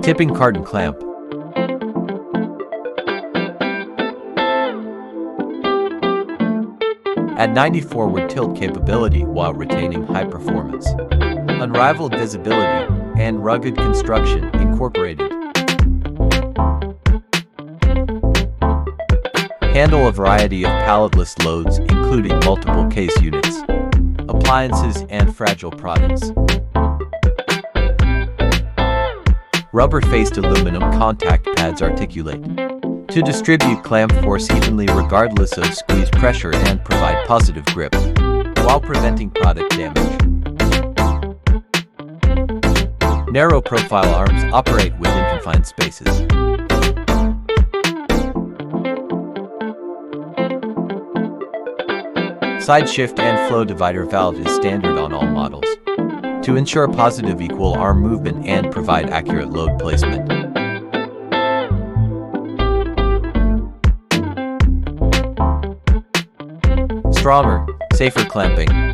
Tipping carton clamp. At 90 forward tilt capability while retaining high performance. Unrivaled visibility and rugged construction incorporated. Handle a variety of palletless loads including multiple case units, appliances and fragile products. Rubber-faced aluminum contact pads articulate to distribute clamp force evenly regardless of squeeze pressure and provide positive grip while preventing product damage. Narrow profile arms operate within confined spaces. Side shift and flow divider valve is standard on all models to ensure positive equal arm movement and provide accurate load placement. Stronger, safer clamping.